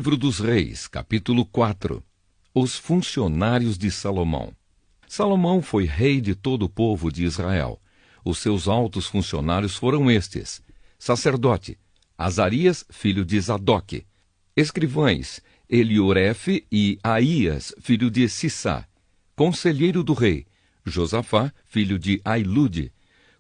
Livro dos Reis, capítulo 4. Os funcionários de Salomão. Salomão foi rei de todo o povo de Israel. Os seus altos funcionários foram estes: sacerdote, Azarias, filho de Zadoque; escrivães, Eliorefe e Aías, filho de Sissá; conselheiro do rei, Josafá, filho de Ailude;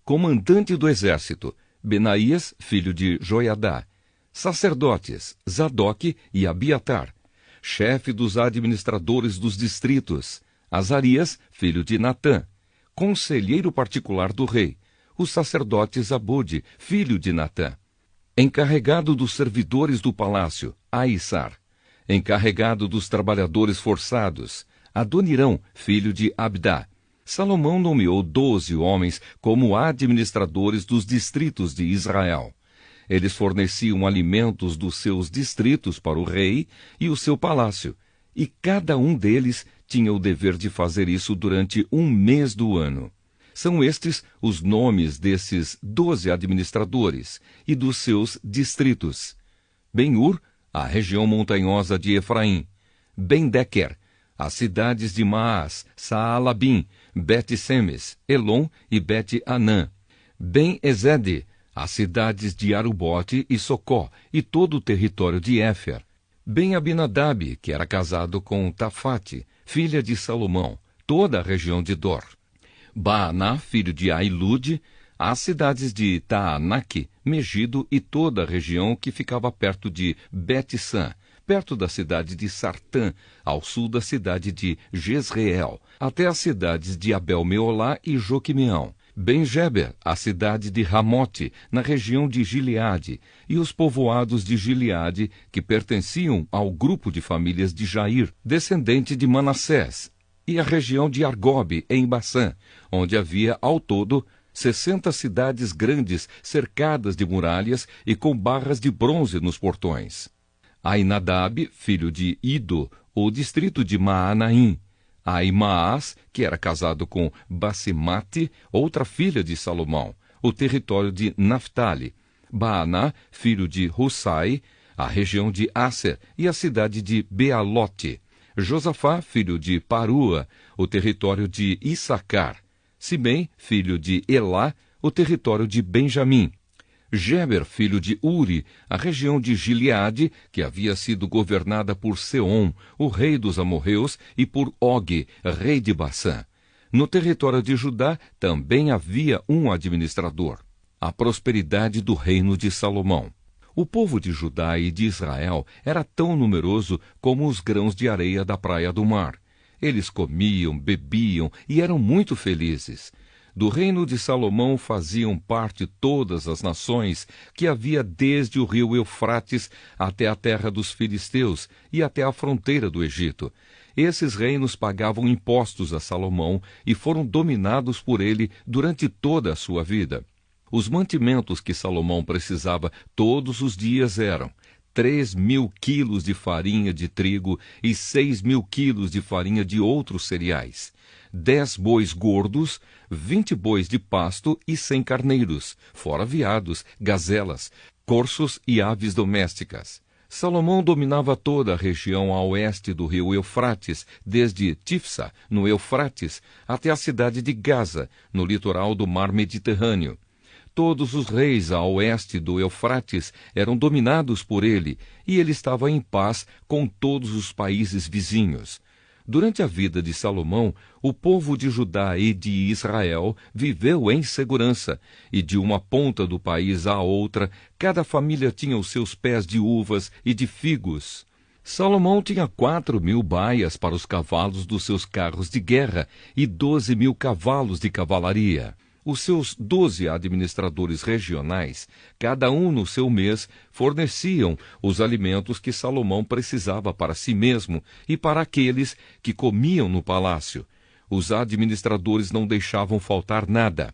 comandante do exército, Benaías, filho de Joiadá; sacerdotes, Zadoque e Abiatar; chefe dos administradores dos distritos, Azarias, filho de Natã; conselheiro particular do rei, o sacerdote Zabode, filho de Natã; encarregado dos servidores do palácio, Aissar; encarregado dos trabalhadores forçados, Adonirão, filho de Abdá. Salomão nomeou 12 homens como administradores dos distritos de Israel. Eles forneciam alimentos dos seus distritos para o rei e o seu palácio, e cada um deles tinha o dever de fazer isso durante um mês do ano. São estes os nomes desses 12 administradores e dos seus distritos: Ben-Ur, a região montanhosa de Efraim; Ben-Dequer, as cidades de Maás, Saalabim, Bet-Semes, Elon e Bet-Anã; Ben-Ezede, as cidades de Arubote e Socó, e todo o território de Éfer; Ben-Abinadab, que era casado com Tafate, filha de Salomão, toda a região de Dor; Baaná, filho de Ailude, as cidades de Taanaque, Megido e toda a região que ficava perto de Bet-San, perto da cidade de Sartã, ao sul da cidade de Jezreel, até as cidades de Abel-Meolá e Joquimeão; Ben-Geber, a cidade de Ramote, na região de Gileade, e os povoados de Gileade, que pertenciam ao grupo de famílias de Jair, descendente de Manassés, e a região de Argobe, em Bassã, onde havia, ao todo, 60 cidades grandes, cercadas de muralhas e com barras de bronze nos portões. Ainadab, filho de Ido, o distrito de Maanaim; Aimaás, que era casado com Basemate, outra filha de Salomão, o território de Naphtali; Baaná, filho de Hussai, a região de Asser e a cidade de Bealote; Josafá, filho de Parua, o território de Issacar; Simei, filho de Elá, o território de Benjamim; Geber, filho de Uri, a região de Gileade, que havia sido governada por Seom, o rei dos amorreus, e por Og, rei de Bassã. No território de Judá também havia um administrador. A prosperidade do reino de Salomão. O povo de Judá e de Israel era tão numeroso como os grãos de areia da praia do mar. Eles comiam, bebiam e eram muito felizes. Do reino de Salomão faziam parte todas as nações que havia desde o rio Eufrates até a terra dos filisteus e até a fronteira do Egito. Esses reinos pagavam impostos a Salomão e foram dominados por ele durante toda a sua vida. Os mantimentos que Salomão precisava todos os dias eram 3.000 quilos de farinha de trigo e 6.000 quilos de farinha de outros cereais, 10 bois gordos, 20 bois de pasto e 100 carneiros, fora veados, gazelas, corços e aves domésticas. Salomão dominava toda a região a oeste do rio Eufrates, desde Tifsa, no Eufrates, até a cidade de Gaza, no litoral do mar Mediterrâneo. Todos os reis a oeste do Eufrates eram dominados por ele, e ele estava em paz com todos os países vizinhos. Durante a vida de Salomão, o povo de Judá e de Israel viveu em segurança, e de uma ponta do país à outra, cada família tinha os seus pés de uvas e de figos. Salomão tinha 4.000 baias para os cavalos dos seus carros de guerra e 12.000 cavalos de cavalaria. Os seus 12 administradores regionais, cada um no seu mês, forneciam os alimentos que Salomão precisava para si mesmo e para aqueles que comiam no palácio. Os administradores não deixavam faltar nada.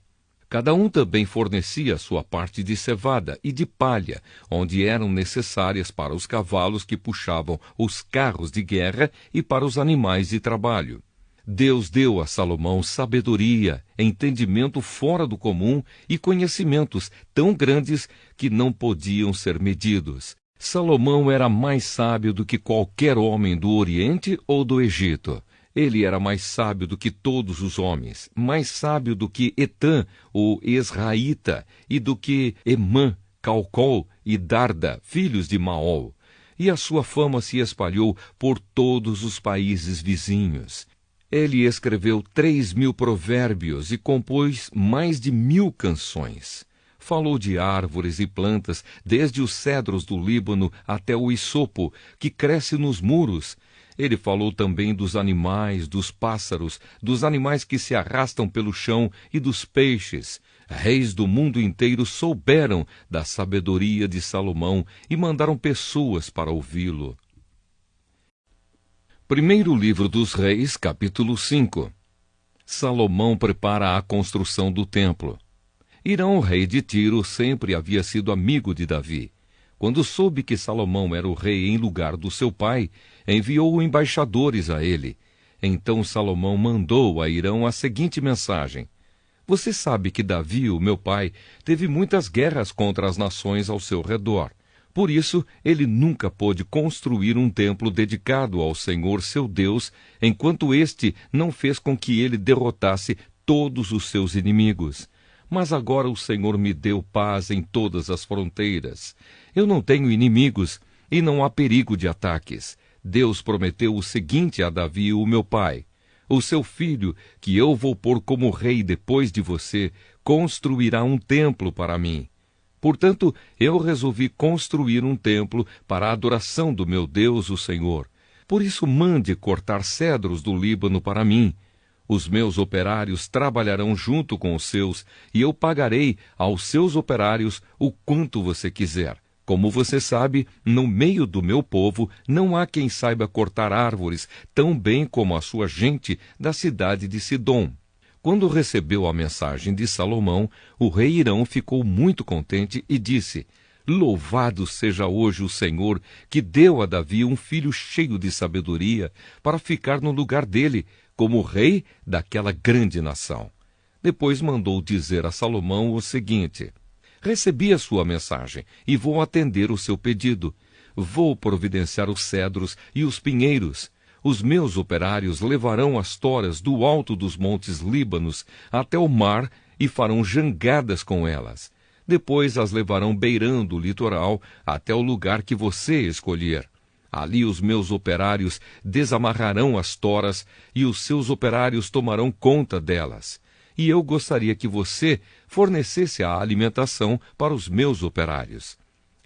Cada um também fornecia sua parte de cevada e de palha, onde eram necessárias para os cavalos que puxavam os carros de guerra e para os animais de trabalho. Deus deu a Salomão sabedoria, entendimento fora do comum e conhecimentos tão grandes que não podiam ser medidos. Salomão era mais sábio do que qualquer homem do Oriente ou do Egito. Ele era mais sábio do que todos os homens, mais sábio do que Etã, o Esraíta, e do que Emã, Calcol e Darda, filhos de Maol. E a sua fama se espalhou por todos os países vizinhos. Ele escreveu 3.000 provérbios e compôs mais de 1.000 canções. Falou de árvores e plantas, desde os cedros do Líbano até o isopo, que cresce nos muros. Ele falou também dos animais, dos pássaros, dos animais que se arrastam pelo chão e dos peixes. Reis do mundo inteiro souberam da sabedoria de Salomão e mandaram pessoas para ouvi-lo. Primeiro livro dos Reis, capítulo 5. Salomão prepara a construção do templo. Hirão, rei de Tiro, sempre havia sido amigo de Davi. Quando soube que Salomão era o rei em lugar do seu pai, enviou embaixadores a ele. Então Salomão mandou a Hirão a seguinte mensagem: Você sabe que Davi, o meu pai, teve muitas guerras contra as nações ao seu redor. Por isso, ele nunca pôde construir um templo dedicado ao Senhor seu Deus, enquanto este não fez com que ele derrotasse todos os seus inimigos. Mas agora o Senhor me deu paz em todas as fronteiras. Eu não tenho inimigos e não há perigo de ataques. Deus prometeu o seguinte a Davi, o meu pai: O seu filho, que eu vou pôr como rei depois de você, construirá um templo para mim. Portanto, eu resolvi construir um templo para a adoração do meu Deus, o Senhor. Por isso, mande cortar cedros do Líbano para mim. Os meus operários trabalharão junto com os seus, e eu pagarei aos seus operários o quanto você quiser. Como você sabe, no meio do meu povo não há quem saiba cortar árvores tão bem como a sua gente da cidade de Sidom. Quando recebeu a mensagem de Salomão, o rei Hirão ficou muito contente e disse: Louvado seja hoje o Senhor, que deu a Davi um filho cheio de sabedoria para ficar no lugar dele, como rei daquela grande nação. Depois mandou dizer a Salomão o seguinte: Recebi a sua mensagem e vou atender o seu pedido. Vou providenciar os cedros e os pinheiros. Os meus operários levarão as toras do alto dos montes Líbanos até o mar e farão jangadas com elas. Depois as levarão beirando o litoral até o lugar que você escolher. Ali os meus operários desamarrarão as toras e os seus operários tomarão conta delas. E eu gostaria que você fornecesse a alimentação para os meus operários.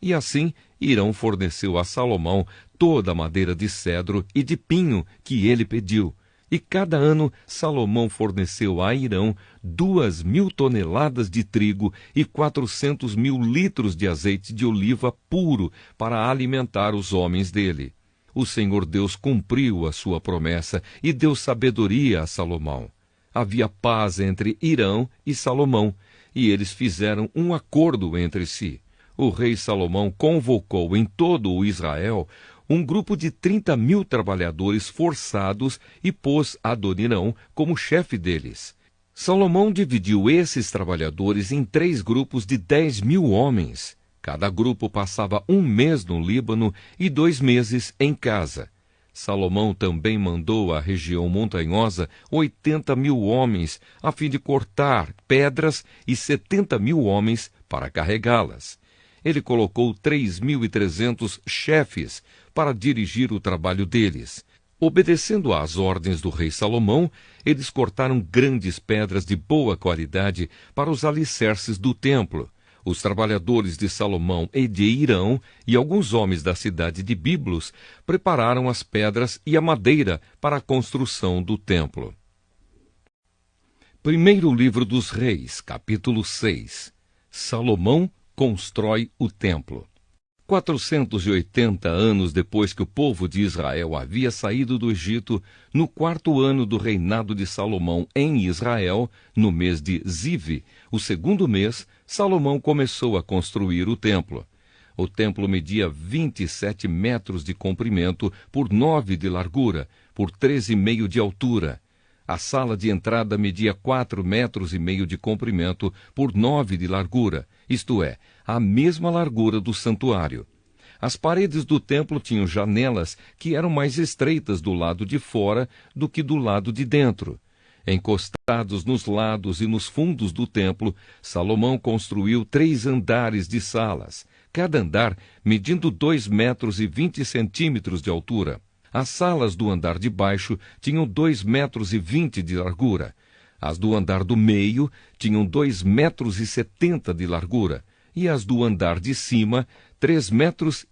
E assim Hirão forneceu a Salomão toda a madeira de cedro e de pinho que ele pediu. E cada ano Salomão forneceu a Hirão 2.000 toneladas de trigo e 400.000 litros de azeite de oliva puro para alimentar os homens dele. O Senhor Deus cumpriu a sua promessa e deu sabedoria a Salomão. Havia paz entre Hirão e Salomão, e eles fizeram um acordo entre si. O rei Salomão convocou em todo o Israel um grupo de 30.000 trabalhadores forçados e pôs Adonirão como chefe deles. Salomão dividiu esses trabalhadores em 3 grupos de 10.000 homens. Cada grupo passava 1 mês no Líbano e 2 meses em casa. Salomão também mandou à região montanhosa 80.000 homens, a fim de cortar pedras, e 70.000 homens para carregá-las. Ele colocou 3.300 chefes para dirigir o trabalho deles. Obedecendo às ordens do rei Salomão, eles cortaram grandes pedras de boa qualidade para os alicerces do templo. Os trabalhadores de Salomão e de Hirão e alguns homens da cidade de Biblos prepararam as pedras e a madeira para a construção do templo. Primeiro livro dos Reis, capítulo 6. Salomão constrói o templo. 480 anos depois que o povo de Israel havia saído do Egito, no 4º ano do reinado de Salomão em Israel, no mês de Zive, o 2º mês, Salomão começou a construir o templo. O templo media 27 metros de comprimento por 9 de largura, por 13,5 de altura. A sala de entrada media 4,5 metros de comprimento por 9 de largura, isto é, a mesma largura do santuário. As paredes do templo tinham janelas que eram mais estreitas do lado de fora do que do lado de dentro. Encostados nos lados e nos fundos do templo, Salomão construiu 3 andares de salas, cada andar medindo 2,20 metros de altura. As salas do andar de baixo tinham 2,20 metros de largura. As do andar do meio tinham 2,70 metros de largura, e as do andar de cima, 3,10 metros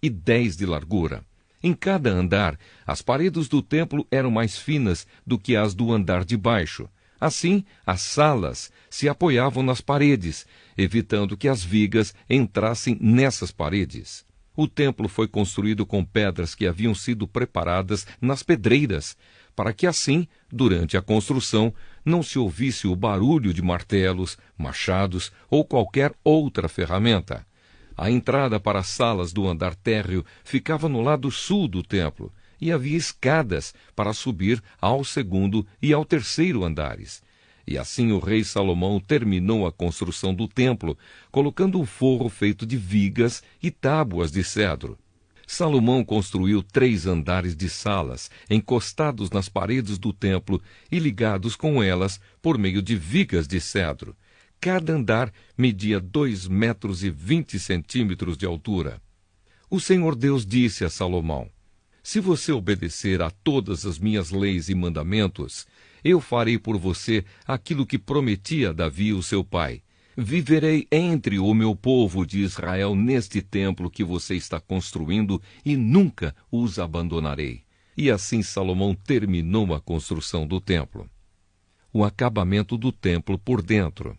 de largura. Em cada andar, as paredes do templo eram mais finas do que as do andar de baixo. Assim, as salas se apoiavam nas paredes, evitando que as vigas entrassem nessas paredes. O templo foi construído com pedras que haviam sido preparadas nas pedreiras, para que assim, durante a construção, não se ouvisse o barulho de martelos, machados ou qualquer outra ferramenta. A entrada para as salas do andar térreo ficava no lado sul do templo, e havia escadas para subir ao 2º e ao 3º andares. E assim o rei Salomão terminou a construção do templo, colocando um forro feito de vigas e tábuas de cedro. Salomão construiu 3 andares de salas, encostados nas paredes do templo e ligados com elas por meio de vigas de cedro. Cada andar media 2,20 metros de altura. O Senhor Deus disse a Salomão: se você obedecer a todas as minhas leis e mandamentos, eu farei por você aquilo que prometi a Davi, o seu pai. Viverei entre o meu povo de Israel neste templo que você está construindo e nunca os abandonarei. E assim Salomão terminou a construção do templo. O acabamento do templo por dentro.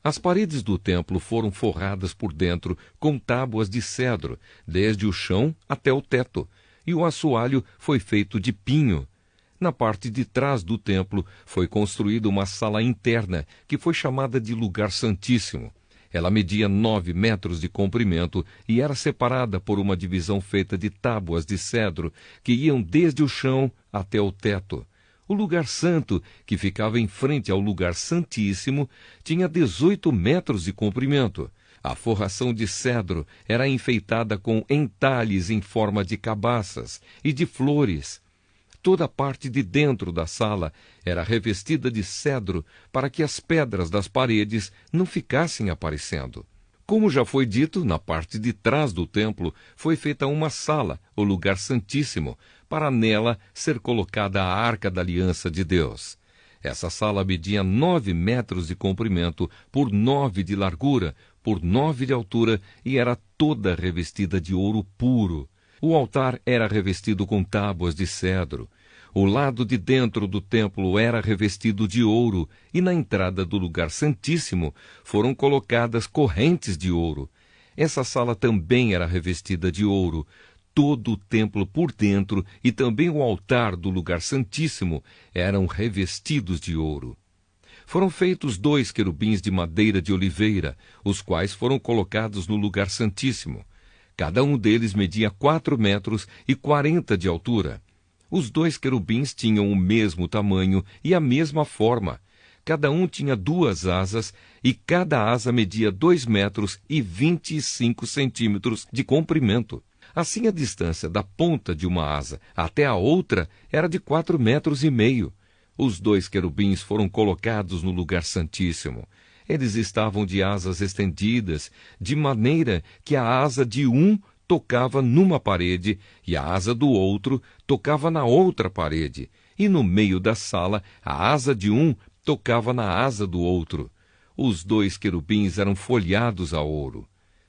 As paredes do templo foram forradas por dentro com tábuas de cedro, desde o chão até o teto, e o assoalho foi feito de pinho. Na parte de trás do templo foi construída uma sala interna, que foi chamada de Lugar Santíssimo. Ela media 9 metros de comprimento e era separada por uma divisão feita de tábuas de cedro, que iam desde o chão até o teto. O lugar santo, que ficava em frente ao lugar santíssimo, tinha 18 metros de comprimento. A forração de cedro era enfeitada com entalhes em forma de cabaças e de flores. Toda a parte de dentro da sala era revestida de cedro para que as pedras das paredes não ficassem aparecendo. Como já foi dito, na parte de trás do templo foi feita uma sala, o lugar santíssimo, para nela ser colocada a Arca da Aliança de Deus. Essa sala media 9 metros de comprimento, por 9 de largura, por 9 de altura, e era toda revestida de ouro puro. O altar era revestido com tábuas de cedro. O lado de dentro do templo era revestido de ouro, e na entrada do lugar santíssimo foram colocadas correntes de ouro. Essa sala também era revestida de ouro. Todo o templo por dentro e também o altar do lugar santíssimo eram revestidos de ouro. Foram feitos 2 querubins de madeira de oliveira, os quais foram colocados no lugar santíssimo. Cada um deles media 4,40 metros de altura. Os 2 querubins tinham o mesmo tamanho e a mesma forma. Cada um tinha 2 asas e cada asa media 2,25 metros de comprimento. Assim, a distância da ponta de uma asa até a outra era de 4,5 metros. Os 2 querubins foram colocados no lugar santíssimo. Eles estavam de asas estendidas, de maneira que a asa de um tocava numa parede e a asa do outro tocava na outra parede. E no meio da sala, a asa de um tocava na asa do outro. Os 2 querubins eram folhados a ouro.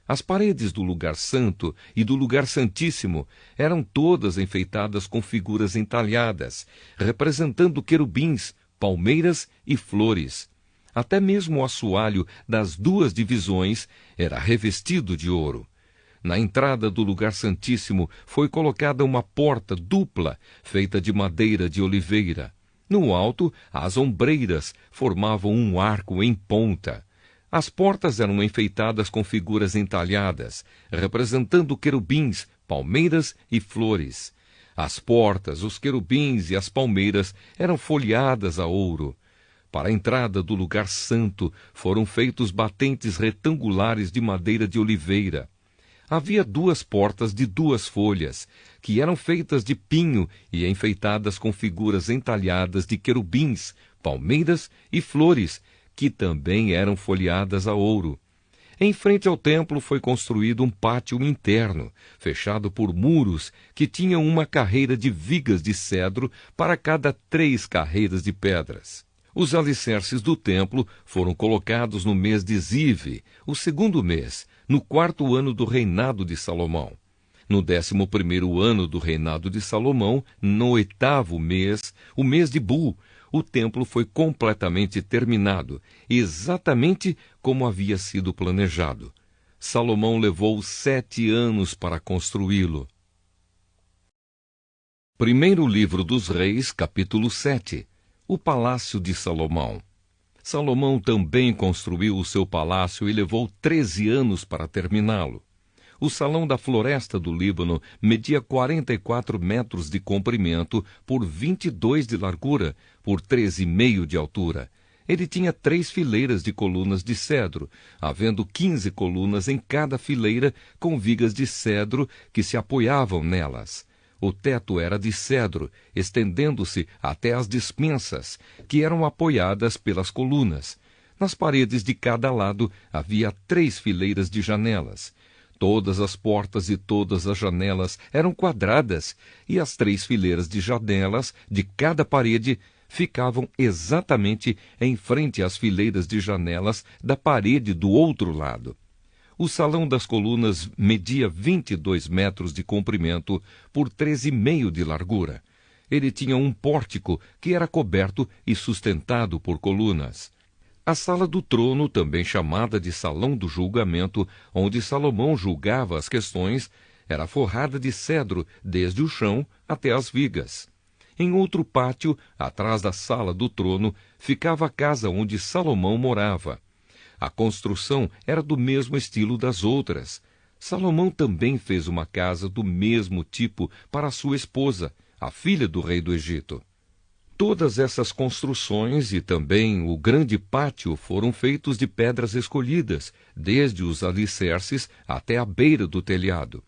As paredes do lugar santo e do lugar santíssimo eram todas enfeitadas com figuras entalhadas, representando querubins, palmeiras e flores. Até mesmo o assoalho das 2 divisões era revestido de ouro. Na entrada do lugar santíssimo foi colocada uma porta dupla, feita de madeira de oliveira. No alto, as ombreiras formavam um arco em ponta. As portas eram enfeitadas com figuras entalhadas, representando querubins, palmeiras e flores. As portas, os querubins e as palmeiras eram folheadas a ouro. Para a entrada do lugar santo foram feitos batentes retangulares de madeira de oliveira. Havia 2 portas de 2 folhas, que eram feitas de pinho e enfeitadas com figuras entalhadas de querubins, palmeiras e flores, que também eram folheadas a ouro. Em frente ao templo foi construído um pátio interno, fechado por muros que tinham uma carreira de vigas de cedro para cada 3 carreiras de pedras. Os alicerces do templo foram colocados no mês de Zive, o 2º mês, no 4º ano do reinado de Salomão. No 11º ano do reinado de Salomão, no 8º mês, o mês de Bu, o templo foi completamente terminado, exatamente como havia sido planejado. Salomão levou 7 anos para construí-lo. Primeiro livro dos Reis, capítulo 7. O Palácio de Salomão. Salomão também construiu o seu palácio e levou 13 anos para terminá-lo. O salão da floresta do Líbano media 44 metros de comprimento por 22 de largura, por 13,5 de altura. Ele tinha 3 fileiras de colunas de cedro, havendo 15 colunas em cada fileira, com vigas de cedro que se apoiavam nelas. O teto era de cedro, estendendo-se até as dispensas, que eram apoiadas pelas colunas. Nas paredes de cada lado havia 3 fileiras de janelas. Todas as portas e todas as janelas eram quadradas, e as 3 fileiras de janelas de cada parede ficavam exatamente em frente às fileiras de janelas da parede do outro lado. O salão das colunas media 22 metros de comprimento por 13,5 de largura. Ele tinha um pórtico que era coberto e sustentado por colunas. A sala do trono, também chamada de Salão do Julgamento, onde Salomão julgava as questões, era forrada de cedro desde o chão até as vigas. Em outro pátio, atrás da sala do trono, ficava a casa onde Salomão morava. A construção era do mesmo estilo das outras. Salomão também fez uma casa do mesmo tipo para sua esposa, a filha do rei do Egito. Todas essas construções e também o grande pátio foram feitos de pedras escolhidas, desde os alicerces até a beira do telhado.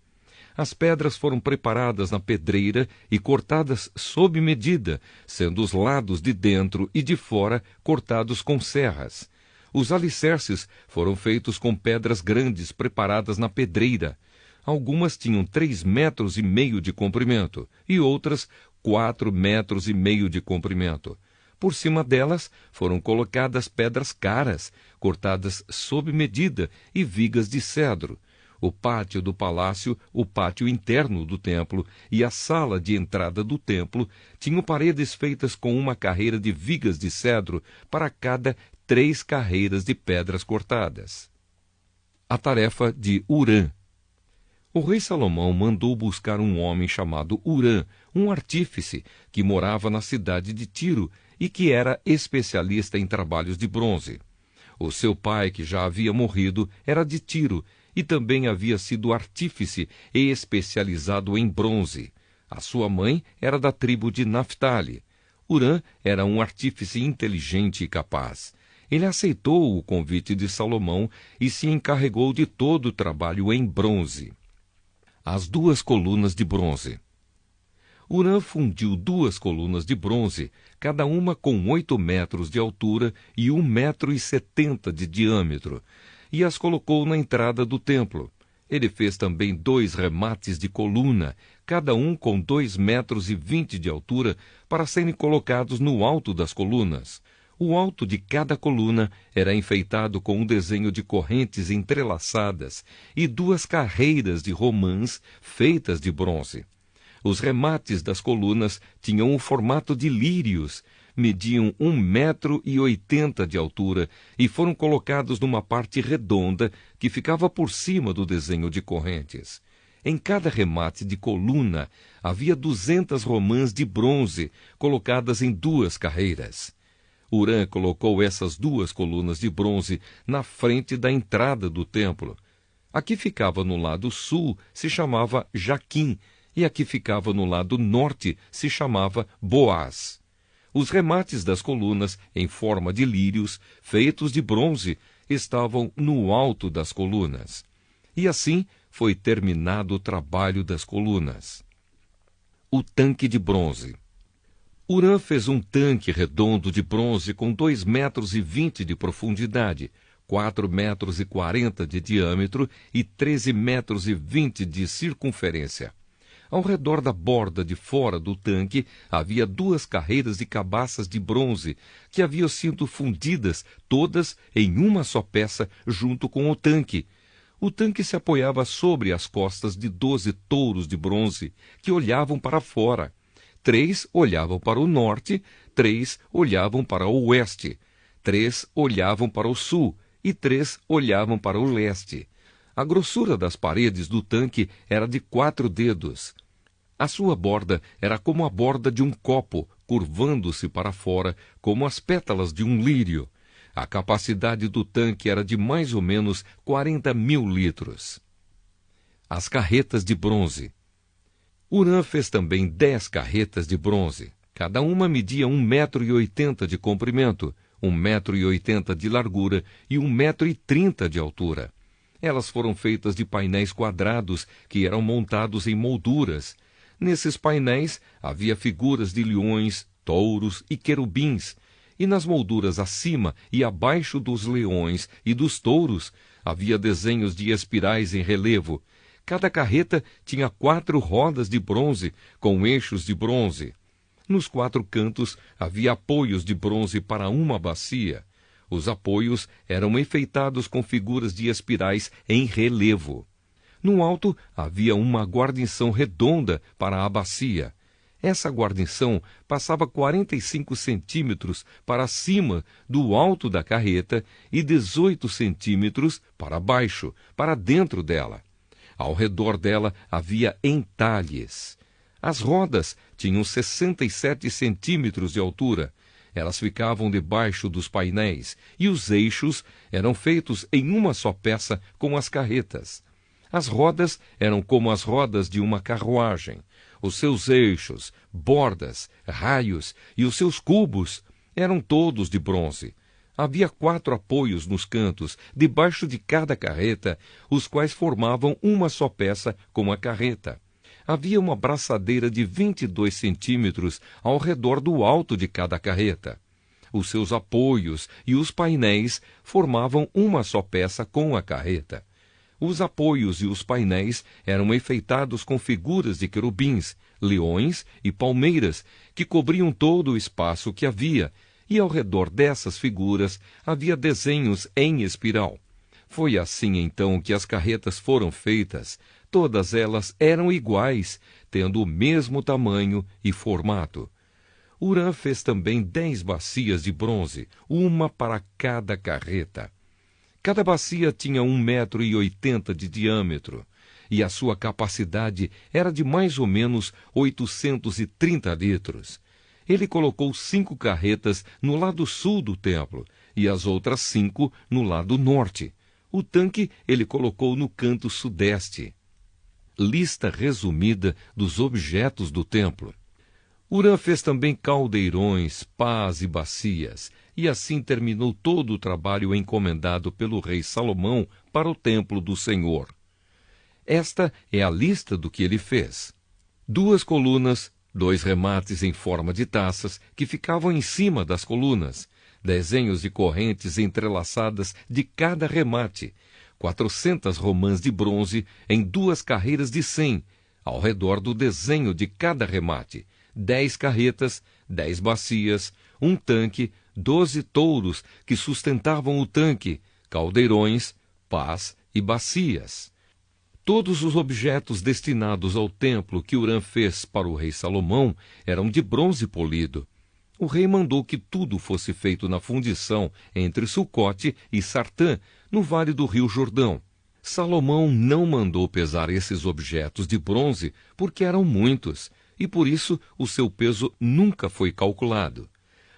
As pedras foram preparadas na pedreira e cortadas sob medida, sendo os lados de dentro e de fora cortados com serras. Os alicerces foram feitos com pedras grandes preparadas na pedreira. Algumas tinham 3,5 metros de comprimento e outras 4,5 metros de comprimento. Por cima delas foram colocadas pedras caras, cortadas sob medida, e vigas de cedro. O pátio do palácio, o pátio interno do templo e a sala de entrada do templo tinham paredes feitas com uma carreira de vigas de cedro para cada 3 carreiras de pedras cortadas. A tarefa de Hurã. O rei Salomão mandou buscar um homem chamado Hurã, um artífice, que morava na cidade de Tiro e que era especialista em trabalhos de bronze. O seu pai, que já havia morrido, era de Tiro e também havia sido artífice e especializado em bronze. A sua mãe era da tribo de Naphtali. Hurã era um artífice inteligente e capaz. Ele aceitou o convite de Salomão e se encarregou de todo o trabalho em bronze. As 2 colunas de bronze. Hurã fundiu 2 colunas de bronze, cada uma com 8 metros de altura e 1,70 metro de diâmetro, e as colocou na entrada do templo. Ele fez também 2 remates de coluna, cada um com 2,20 metros de altura, para serem colocados no alto das colunas. O alto de cada coluna era enfeitado com um desenho de correntes entrelaçadas e 2 carreiras de romãs feitas de bronze. Os remates das colunas tinham o formato de lírios, mediam 1,80 metro de altura e foram colocados numa parte redonda que ficava por cima do desenho de correntes. Em cada remate de coluna havia 200 romãs de bronze colocadas em 2 carreiras. Hurã colocou essas 2 colunas de bronze na frente da entrada do templo. A que ficava no lado sul se chamava Jaquim, e a que ficava no lado norte se chamava Boaz. Os remates das colunas, em forma de lírios, feitos de bronze, estavam no alto das colunas. E assim, foi terminado o trabalho das colunas. O tanque de bronze. Hurã fez um tanque redondo de bronze com 2,20 metros de profundidade, 4,40 metros de diâmetro e 13,20 metros de circunferência. Ao redor da borda de fora do tanque havia 2 carreiras de cabaças de bronze, que haviam sido fundidas todas em uma só peça junto com o tanque. O tanque se apoiava sobre as costas de 12 touros de bronze, que olhavam para fora. 3 olhavam para o norte, 3 olhavam para o oeste, 3 olhavam para o sul e 3 olhavam para o leste. A grossura das paredes do tanque era de 4 dedos. A sua borda era como a borda de um copo, curvando-se para fora, como as pétalas de um lírio. A capacidade do tanque era de mais ou menos 40.000 litros. As carretas de bronze. Hurã fez também 10 carretas de bronze. Cada uma media 1,80 metro de comprimento, 1,80 metro de largura e 1,30 metro de altura. Elas foram feitas de painéis quadrados que eram montados em molduras. Nesses painéis havia figuras de leões, touros e querubins, e nas molduras acima e abaixo dos leões e dos touros havia desenhos de espirais em relevo. Cada carreta tinha 4 rodas de bronze com eixos de bronze. Nos 4 cantos havia apoios de bronze para uma bacia. Os apoios eram enfeitados com figuras de espirais em relevo. No alto havia uma guarnição redonda para a bacia. Essa guarnição passava 45 centímetros para cima do alto da carreta e 18 centímetros para baixo, para dentro dela. Ao redor dela havia entalhes. As rodas tinham 67 centímetros de altura. Elas ficavam debaixo dos painéis e os eixos eram feitos em uma só peça com as carretas. As rodas eram como as rodas de uma carruagem. Os seus eixos, bordas, raios e os seus cubos eram todos de bronze. Havia 4 apoios nos cantos, debaixo de cada carreta, os quais formavam uma só peça com a carreta. Havia uma braçadeira de 22 centímetros ao redor do alto de cada carreta. Os seus apoios e os painéis formavam uma só peça com a carreta. Os apoios e os painéis eram enfeitados com figuras de querubins, leões e palmeiras, que cobriam todo o espaço que havia, e ao redor dessas figuras havia desenhos em espiral. Foi assim então que as carretas foram feitas. Todas elas eram iguais, tendo o mesmo tamanho e formato. Hurã fez também 10 bacias de bronze, uma para cada carreta. Cada bacia tinha 1,80 metro de diâmetro, e a sua capacidade era de mais ou menos 830 litros. Ele colocou 5 carretas no lado sul do templo, e as outras 5 no lado norte. O tanque ele colocou no canto sudeste. Lista resumida dos objetos do templo. Hurã fez também caldeirões, pás e bacias, e assim terminou todo o trabalho encomendado pelo rei Salomão para o templo do Senhor. Esta é a lista do que ele fez: 2 colunas, 2 remates em forma de taças que ficavam em cima das colunas, desenhos de correntes entrelaçadas de cada remate, 400 romãs de bronze em 2 carreiras de 100, ao redor do desenho de cada remate, 10 carretas, 10 bacias, um tanque, 12 touros que sustentavam o tanque, caldeirões, pás e bacias. Todos os objetos destinados ao templo que Hurã fez para o rei Salomão eram de bronze polido. O rei mandou que tudo fosse feito na fundição entre Sucote e Sartã, no vale do rio Jordão. Salomão não mandou pesar esses objetos de bronze porque eram muitos, e por isso o seu peso nunca foi calculado.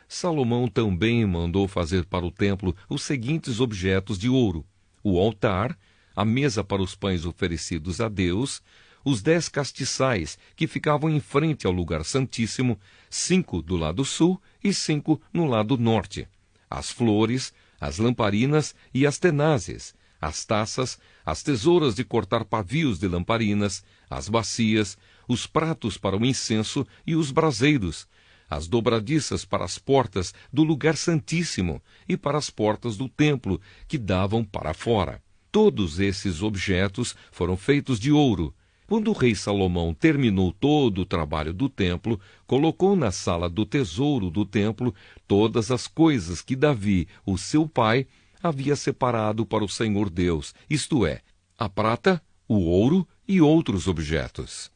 Salomão também mandou fazer para o templo os seguintes objetos de ouro: o altar, a mesa para os pães oferecidos a Deus, os 10 castiçais que ficavam em frente ao lugar santíssimo, 5 do lado sul e 5 no lado norte, as flores, as lamparinas e as tenazes, as taças, as tesouras de cortar pavios de lamparinas, as bacias, os pratos para o incenso e os braseiros, as dobradiças para as portas do lugar santíssimo e para as portas do templo, que davam para fora. Todos esses objetos foram feitos de ouro. Quando o rei Salomão terminou todo o trabalho do templo, colocou na sala do tesouro do templo todas as coisas que Davi, o seu pai, havia separado para o Senhor Deus, isto é, a prata, o ouro e outros objetos.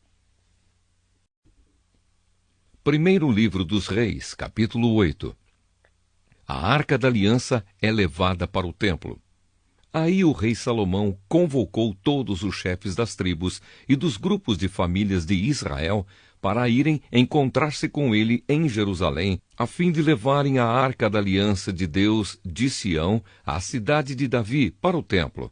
Primeiro livro dos Reis, capítulo 8. A Arca da Aliança é levada para o templo. Aí o rei Salomão convocou todos os chefes das tribos e dos grupos de famílias de Israel para irem encontrar-se com ele em Jerusalém, a fim de levarem a Arca da Aliança de Deus de Sião, à cidade de Davi, para o templo.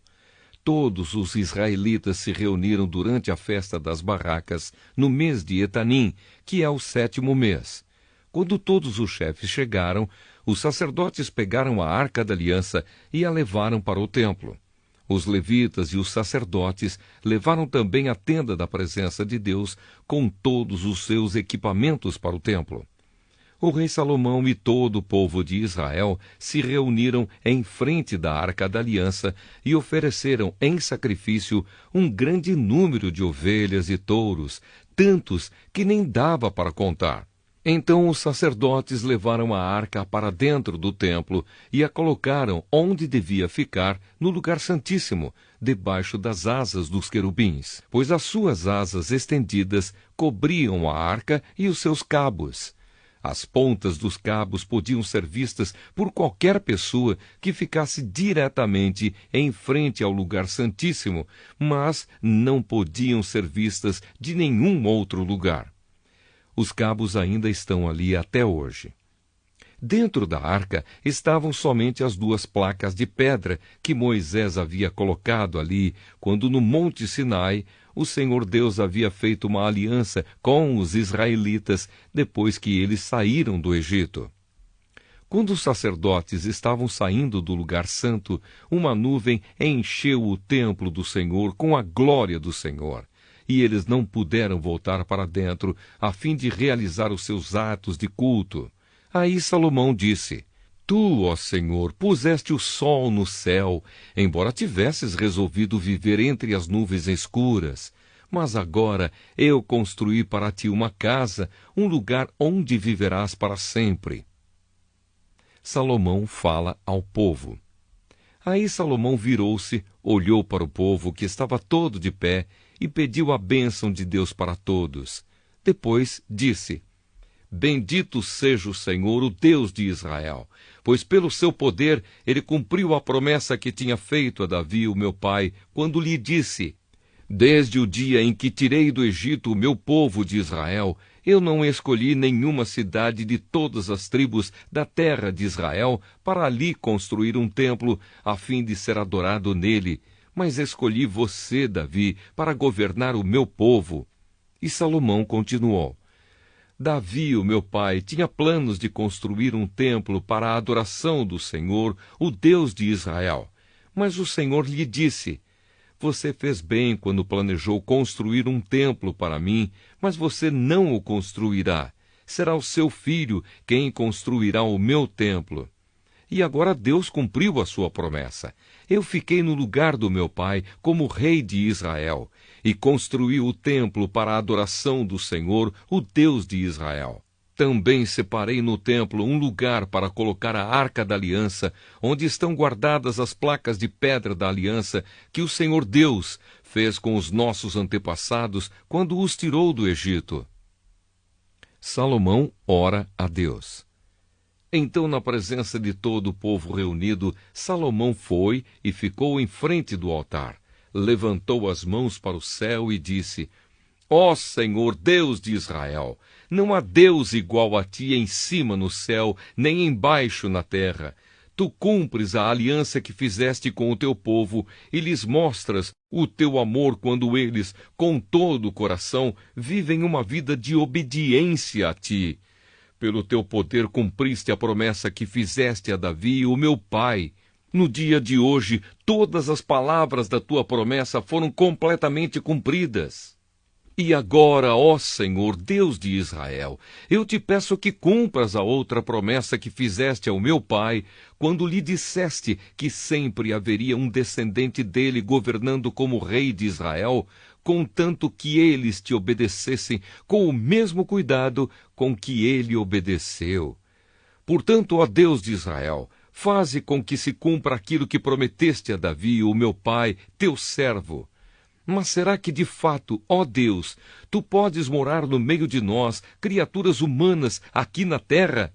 Todos os israelitas se reuniram durante a festa das barracas, no mês de Etanim, que é o 7º mês. Quando todos os chefes chegaram, os sacerdotes pegaram a Arca da Aliança e a levaram para o templo. Os levitas e os sacerdotes levaram também a tenda da presença de Deus com todos os seus equipamentos para o templo. O rei Salomão e todo o povo de Israel se reuniram em frente da Arca da Aliança e ofereceram em sacrifício um grande número de ovelhas e touros, tantos que nem dava para contar. Então os sacerdotes levaram a arca para dentro do templo e a colocaram onde devia ficar, no lugar santíssimo, debaixo das asas dos querubins, pois as suas asas estendidas cobriam a arca e os seus cabos. As pontas dos cabos podiam ser vistas por qualquer pessoa que ficasse diretamente em frente ao lugar santíssimo, mas não podiam ser vistas de nenhum outro lugar. Os cabos ainda estão ali até hoje. Dentro da arca estavam somente as 2 placas de pedra que Moisés havia colocado ali, quando no Monte Sinai o Senhor Deus havia feito uma aliança com os israelitas depois que eles saíram do Egito. Quando os sacerdotes estavam saindo do lugar santo, uma nuvem encheu o templo do Senhor com a glória do Senhor. E eles não puderam voltar para dentro, a fim de realizar os seus atos de culto. Aí Salomão disse: Tu, ó Senhor, puseste o sol no céu, embora tivesses resolvido viver entre as nuvens escuras. Mas agora eu construí para ti uma casa, um lugar onde viverás para sempre. Salomão fala ao povo. Aí Salomão virou-se, olhou para o povo que estava todo de pé e pediu a bênção de Deus para todos. Depois disse: Bendito seja o Senhor, o Deus de Israel, pois pelo seu poder ele cumpriu a promessa que tinha feito a Davi, o meu pai, quando lhe disse: Desde o dia em que tirei do Egito o meu povo de Israel, eu não escolhi nenhuma cidade de todas as tribos da terra de Israel para ali construir um templo, a fim de ser adorado nele, mas escolhi você, Davi, para governar o meu povo. E Salomão continuou: Davi, o meu pai, tinha planos de construir um templo para a adoração do Senhor, o Deus de Israel. Mas o Senhor lhe disse: Você fez bem quando planejou construir um templo para mim, mas você não o construirá. Será o seu filho quem construirá o meu templo. E agora Deus cumpriu a sua promessa. Eu fiquei no lugar do meu pai como rei de Israel e construí o templo para a adoração do Senhor, o Deus de Israel. Também separei no templo um lugar para colocar a Arca da Aliança, onde estão guardadas as placas de pedra da aliança que o Senhor Deus fez com os nossos antepassados quando os tirou do Egito. Salomão ora a Deus. Então, na presença de todo o povo reunido, Salomão foi e ficou em frente do altar. Levantou as mãos para o céu e disse: Ó Senhor, Deus de Israel, não há Deus igual a ti em cima no céu, nem embaixo na terra. Tu cumpres a aliança que fizeste com o teu povo e lhes mostras o teu amor quando eles, com todo o coração, vivem uma vida de obediência a ti. Pelo teu poder cumpriste a promessa que fizeste a Davi, o meu pai. No dia de hoje, todas as palavras da tua promessa foram completamente cumpridas. E agora, ó Senhor, Deus de Israel, eu te peço que cumpras a outra promessa que fizeste ao meu pai, quando lhe disseste que sempre haveria um descendente dele governando como rei de Israel, contanto que eles te obedecessem com o mesmo cuidado com que ele obedeceu. Portanto, ó Deus de Israel, faze com que se cumpra aquilo que prometeste a Davi, o meu pai, teu servo. Mas será que de fato, ó Deus, tu podes morar no meio de nós, criaturas humanas, aqui na terra?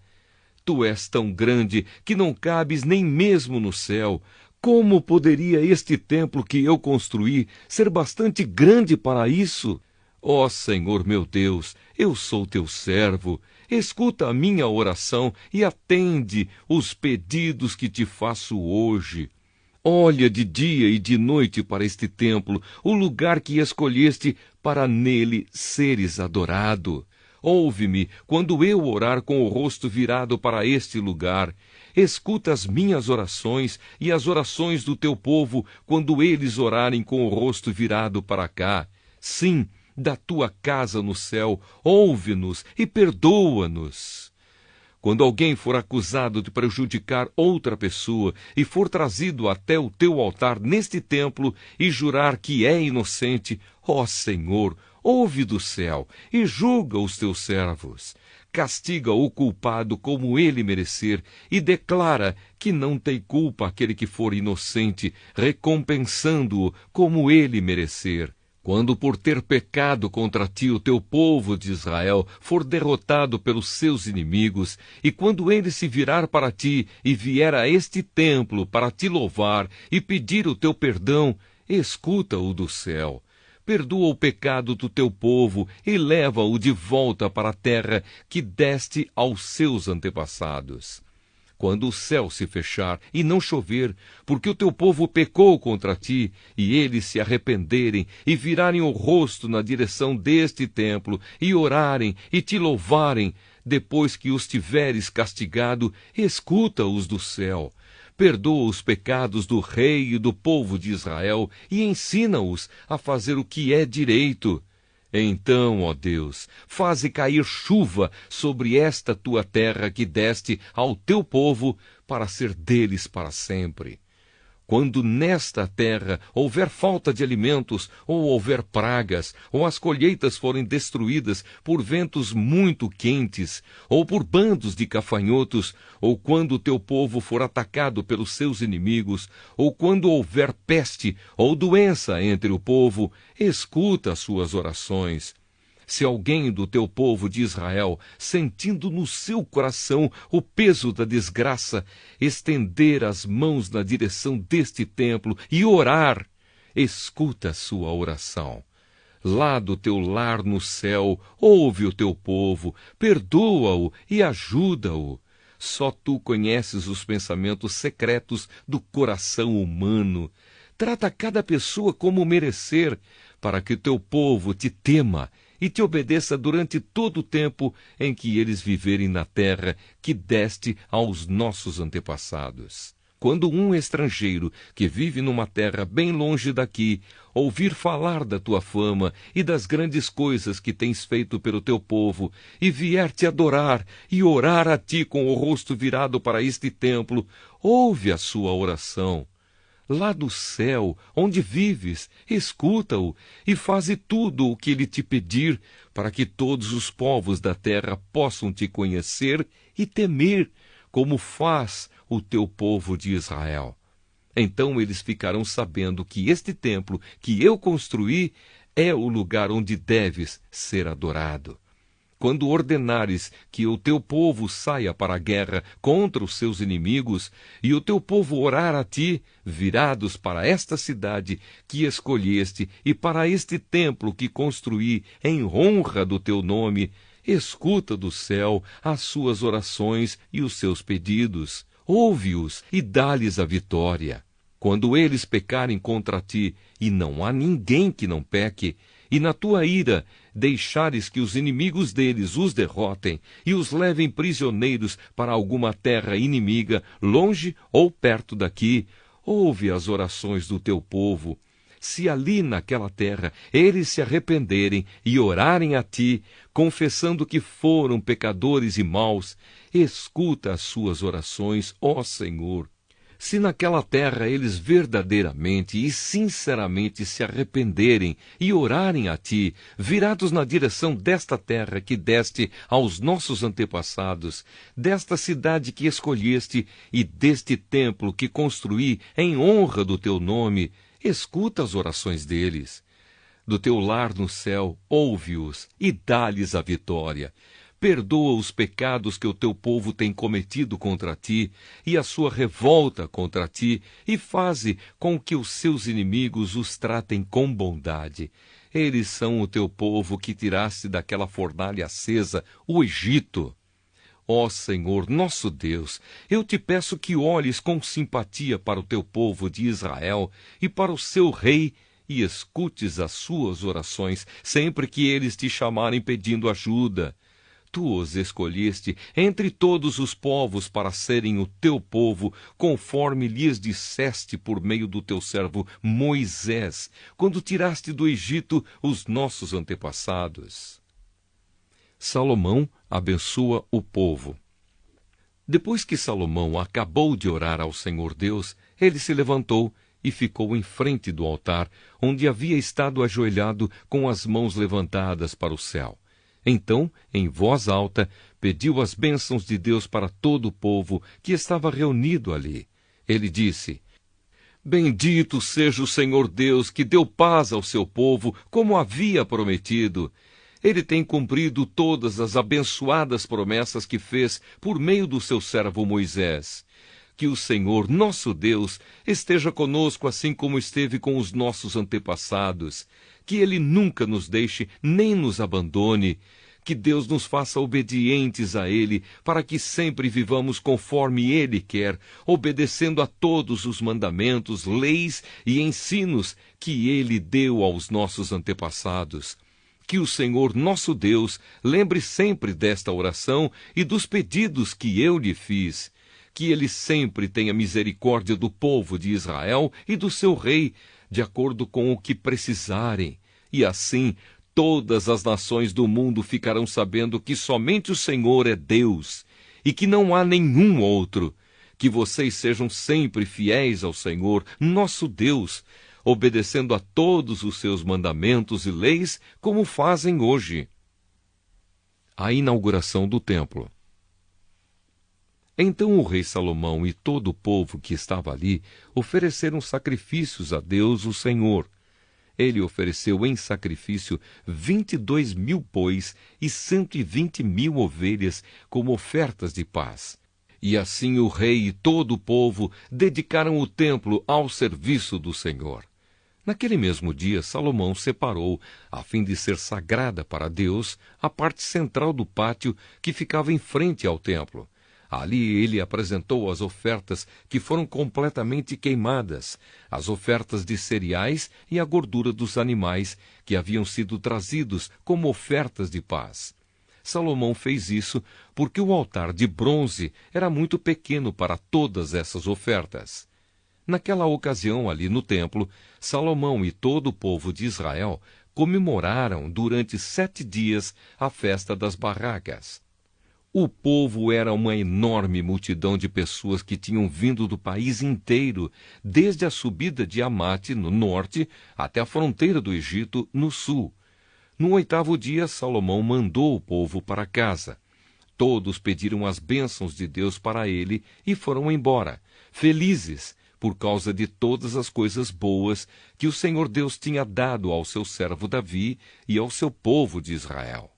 Tu és tão grande que não cabes nem mesmo no céu. Como poderia este templo que eu construí ser bastante grande para isso? Ó Senhor meu Deus, eu sou teu servo. Escuta a minha oração e atende os pedidos que te faço hoje. Olha de dia e de noite para este templo, o lugar que escolheste para nele seres adorado. Ouve-me quando eu orar com o rosto virado para este lugar. Escuta as minhas orações e as orações do teu povo quando eles orarem com o rosto virado para cá. Sim, da tua casa no céu, ouve-nos e perdoa-nos. Quando alguém for acusado de prejudicar outra pessoa e for trazido até o teu altar neste templo e jurar que é inocente, ó Senhor, ouve do céu e julga os teus servos. Castiga o culpado como ele merecer e declara que não tem culpa aquele que for inocente, recompensando-o como ele merecer. Quando por ter pecado contra ti o teu povo de Israel for derrotado pelos seus inimigos, e quando ele se virar para ti e vier a este templo para te louvar e pedir o teu perdão, escuta-o do céu. Perdoa o pecado do teu povo e leva-o de volta para a terra que deste aos seus antepassados. Quando o céu se fechar e não chover, porque o teu povo pecou contra ti, e eles se arrependerem e virarem o rosto na direção deste templo, e orarem e te louvarem, depois que os tiveres castigado, escuta-os do céu. Perdoa os pecados do rei e do povo de Israel, e ensina-os a fazer o que é direito. Então, ó Deus, faze cair chuva sobre esta tua terra que deste ao teu povo para ser deles para sempre. Quando nesta terra houver falta de alimentos, ou houver pragas, ou as colheitas forem destruídas por ventos muito quentes, ou por bandos de gafanhotos, ou quando o teu povo for atacado pelos seus inimigos, ou quando houver peste ou doença entre o povo, escuta as suas orações. Se alguém do teu povo de Israel, sentindo no seu coração o peso da desgraça, estender as mãos na direção deste templo e orar, escuta a sua oração. Lá do teu lar no céu, ouve o teu povo, perdoa-o e ajuda-o. Só tu conheces os pensamentos secretos do coração humano. Trata cada pessoa como merecer, para que o teu povo te tema e te obedeça durante todo o tempo em que eles viverem na terra que deste aos nossos antepassados. Quando um estrangeiro que vive numa terra bem longe daqui ouvir falar da tua fama e das grandes coisas que tens feito pelo teu povo e vier te adorar e orar a ti com o rosto virado para este templo, ouve a sua oração. Lá do céu, onde vives, escuta-o e faze tudo o que ele te pedir, para que todos os povos da terra possam te conhecer e temer, como faz o teu povo de Israel. Então eles ficarão sabendo que este templo que eu construí é o lugar onde deves ser adorado. Quando ordenares que o teu povo saia para a guerra contra os seus inimigos, e o teu povo orar a ti, virados para esta cidade que escolheste e para este templo que construí em honra do teu nome, escuta do céu as suas orações e os seus pedidos. Ouve-os e dá-lhes a vitória. Quando eles pecarem contra ti, e não há ninguém que não peque, e na tua ira deixares que os inimigos deles os derrotem e os levem prisioneiros para alguma terra inimiga, longe ou perto daqui, ouve as orações do teu povo. Se ali naquela terra eles se arrependerem e orarem a ti, confessando que foram pecadores e maus, escuta as suas orações, ó Senhor. Se naquela terra eles verdadeiramente e sinceramente se arrependerem e orarem a ti, virados na direção desta terra que deste aos nossos antepassados, desta cidade que escolheste e deste templo que construí em honra do teu nome, escuta as orações deles. Do teu lar no céu, ouve-os e dá-lhes a vitória. Perdoa os pecados que o teu povo tem cometido contra ti e a sua revolta contra ti, e faze com que os seus inimigos os tratem com bondade. Eles são o teu povo que tiraste daquela fornalha acesa, o Egito. Ó Senhor, nosso Deus, eu te peço que olhes com simpatia para o teu povo de Israel e para o seu rei, e escutes as suas orações sempre que eles te chamarem pedindo ajuda. Tu os escolheste entre todos os povos para serem o teu povo, conforme lhes disseste por meio do teu servo Moisés, quando tiraste do Egito os nossos antepassados. Salomão abençoa o povo. Depois que Salomão acabou de orar ao Senhor Deus, ele se levantou e ficou em frente do altar, onde havia estado ajoelhado com as mãos levantadas para o céu. Então, em voz alta, pediu as bênçãos de Deus para todo o povo que estava reunido ali. Ele disse: Bendito seja o Senhor Deus, que deu paz ao seu povo, como havia prometido. Ele tem cumprido todas as abençoadas promessas que fez por meio do seu servo Moisés. Que o Senhor, nosso Deus, esteja conosco assim como esteve com os nossos antepassados. Que Ele nunca nos deixe nem nos abandone. Que Deus nos faça obedientes a Ele, para que sempre vivamos conforme Ele quer, obedecendo a todos os mandamentos, leis e ensinos que Ele deu aos nossos antepassados. Que o Senhor, nosso Deus, lembre sempre desta oração e dos pedidos que eu lhe fiz. Que Ele sempre tenha misericórdia do povo de Israel e do seu rei, de acordo com o que precisarem. E assim, todas as nações do mundo ficarão sabendo que somente o Senhor é Deus, e que não há nenhum outro. Que vocês sejam sempre fiéis ao Senhor, nosso Deus, obedecendo a todos os seus mandamentos e leis, como fazem hoje. A inauguração do templo. Então o rei Salomão e todo o povo que estava ali ofereceram sacrifícios a Deus, o Senhor. Ele ofereceu em sacrifício 22.000 bois e 120.000 ovelhas como ofertas de paz. E assim o rei e todo o povo dedicaram o templo ao serviço do Senhor. Naquele mesmo dia, Salomão separou, a fim de ser sagrada para Deus, a parte central do pátio que ficava em frente ao templo. Ali ele apresentou as ofertas que foram completamente queimadas, as ofertas de cereais e a gordura dos animais que haviam sido trazidos como ofertas de paz. Salomão fez isso porque o altar de bronze era muito pequeno para todas essas ofertas. Naquela ocasião, ali no templo, Salomão e todo o povo de Israel comemoraram durante 7 dias a festa das barracas. O povo era uma enorme multidão de pessoas que tinham vindo do país inteiro, desde a subida de Amate, no norte, até a fronteira do Egito, no sul. No 8º dia, Salomão mandou o povo para casa. Todos pediram as bênçãos de Deus para ele e foram embora, felizes, por causa de todas as coisas boas que o Senhor Deus tinha dado ao seu servo Davi e ao seu povo de Israel.